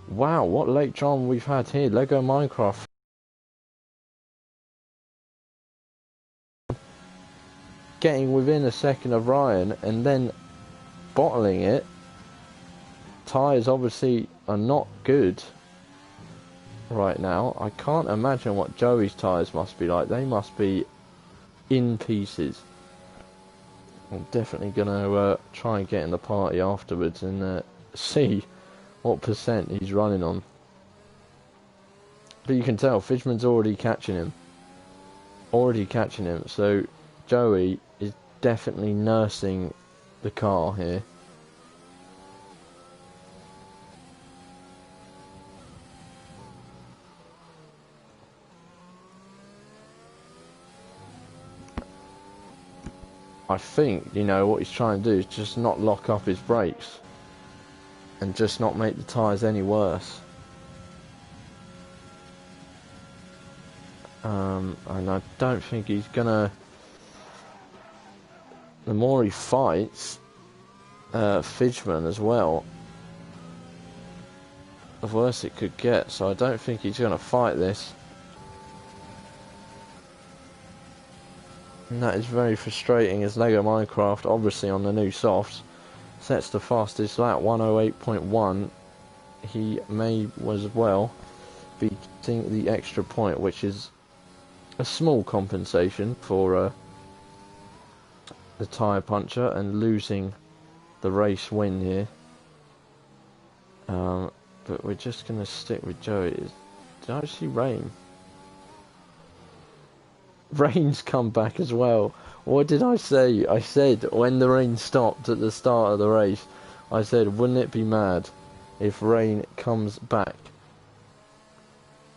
[SPEAKER 1] wow, what late drama we've had here. Lego Minecraft getting within a second of Ryan and then bottling it. Tyres obviously are not good right now. I can't imagine what Joey's tyres must be like. They must be in pieces. I'm definitely going to try and get in the party afterwards and see what percent he's running on. But you can tell Fidgeman's already catching him. So Joey is definitely nursing the car here. I think, you know, what he's trying to do is just not lock up his brakes and just not make the tyres any worse. And I don't think he's gonna... The more he fights Fidgeman as well, the worse it could get. So I don't think he's gonna fight this. And that is very frustrating, as Lego Minecraft, obviously on the new softs, sets the fastest lap, 108.1. He may as well be getting the extra point, which is a small compensation for the tyre puncher and losing the race win here. But we're just going to stick with Joey. Did I see rain? Rain's come back as well. What did I say? I said when the rain stopped at the start of the race, I said, wouldn't it be mad if rain comes back?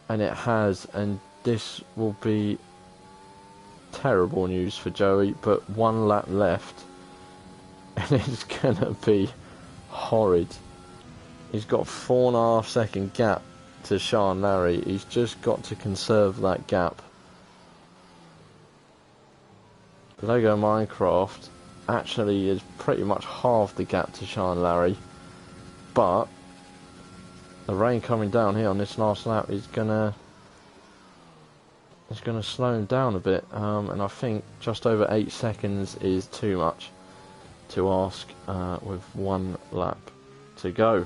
[SPEAKER 1] And it has, and this will be terrible news for Joey, but 1 lap left and it's gonna be horrid. He's got 4.5 second gap to Sean Larry. He's just got to conserve that gap. Lego Minecraft actually is pretty much half the gap to Sean Larry, but the rain coming down here on this last lap is gonna slow him down a bit, and I think just over 8 seconds is too much to ask with 1 lap to go.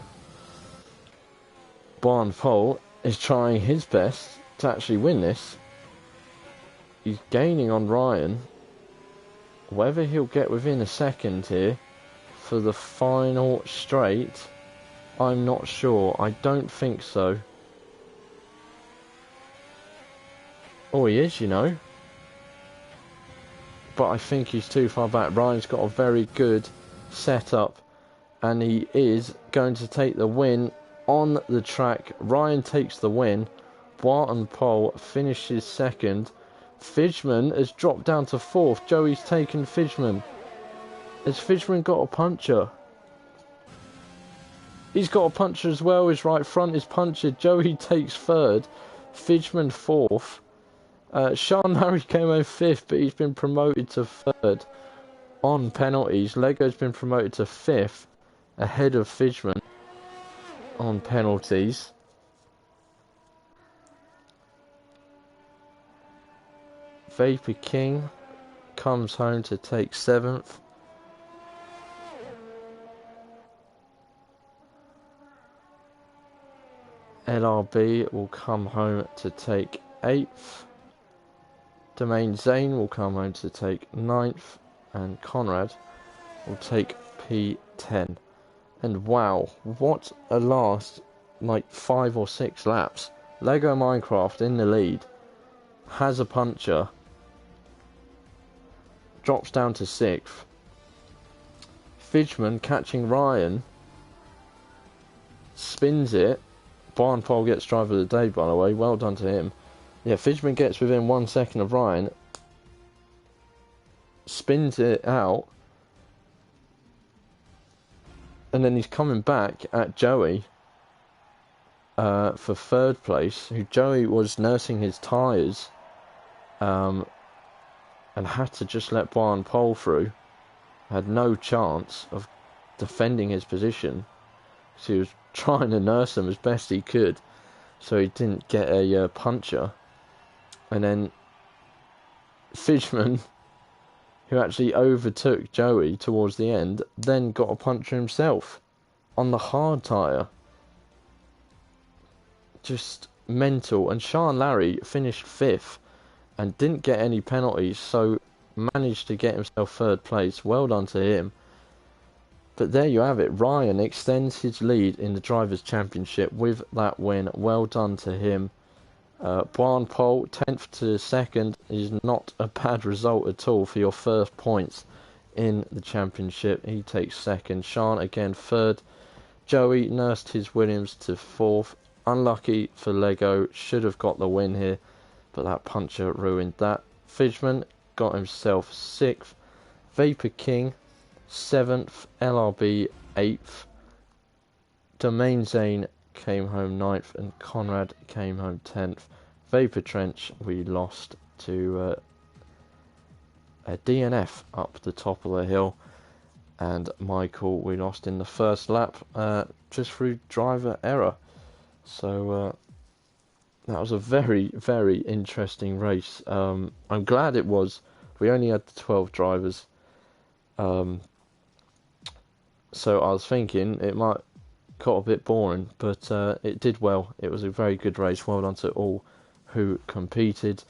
[SPEAKER 1] Barn Pole is trying his best to actually win this. He's gaining on Ryan. Whether he'll get within a second here for the final straight, I'm not sure. I don't think so. Oh, he is, you know. but I think he's too far back. Ryan's got a very good setup, and he is going to take the win on the track. Ryan takes the win. Barton Pole finishes second. Fidgeman has dropped down to fourth. Joey's taken Fidgeman. Has Fidgeman got a puncher? He's got a puncher as well. His right front is punctured. Joey takes third. Fidgeman fourth. Sean Larry came home fifth, but he's been promoted to third on penalties. Lego's been promoted to fifth, ahead of Fidgeman on penalties. Vapor King comes home to take seventh. LRB will come home to take 8th. Domain Zane will come home to take 9th. And Conrad will take P10. And wow, what a last, like 5 or 6 laps. Lego Minecraft in the lead. Has a puncher. Drops down to 6th. Fidgeman catching Ryan. Spins it. Barn Pole gets driver of the day, by the way. Well done to him. Yeah, Fidgeman gets within 1 second of Ryan. Spins it out. And then he's coming back at Joey for third place. Who Joey was nursing his tyres. And had to just let Barn Pole through. Had no chance of defending his position. So he was trying to nurse him as best he could, so he didn't get a puncher. And then Fidgeman, who actually overtook Joey towards the end, then got a puncher himself on the hard tyre. Just mental. And Sean Larry finished 5th and didn't get any penalties, so managed to get himself third place. Well done to him. But there you have it. Ryan extends his lead in the Drivers' Championship with that win. Well done to him. Barn Pole, 10th to 2nd, is not a bad result at all for your first points in the championship. He takes 2nd. Sean again 3rd. Joey nursed his Williams to 4th. Unlucky for Lego. Should have got the win here, but that puncher ruined that. Fidgeman got himself 6th. Vapor King 7th, LRB 8th, Domain Zane came home 9th, and Conrad came home 10th. Vapor Trench we lost to a DNF up the top of the hill, and Michael we lost in the first lap just through driver error. So that was a very, very interesting race. I'm glad it was. We only had the 12 drivers. So I was thinking it might got a bit boring, but it did well. It was a very good race. Well done to all who competed.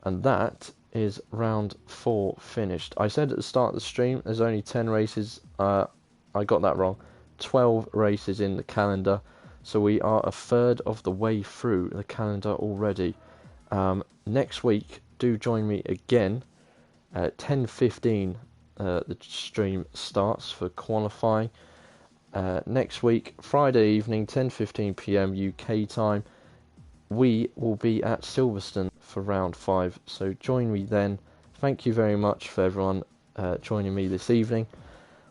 [SPEAKER 1] And that is round 4 finished. I said at the start of the stream there's only 10 races. I got that wrong. 12 races in the calendar. So we are a third of the way through the calendar already. Next week, do join me again at 10:15. The stream starts for qualifying. Next week, Friday evening, 10:15 PM UK time, we will be at Silverstone for round 5. So join me then. Thank you very much for everyone joining me this evening.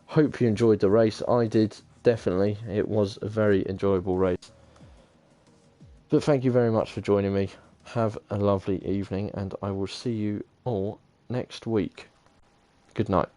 [SPEAKER 1] Hope you enjoyed the race. I did, definitely. It was a very enjoyable race. But thank you very much for joining me. Have a lovely evening, and I will see you all next week. Good night.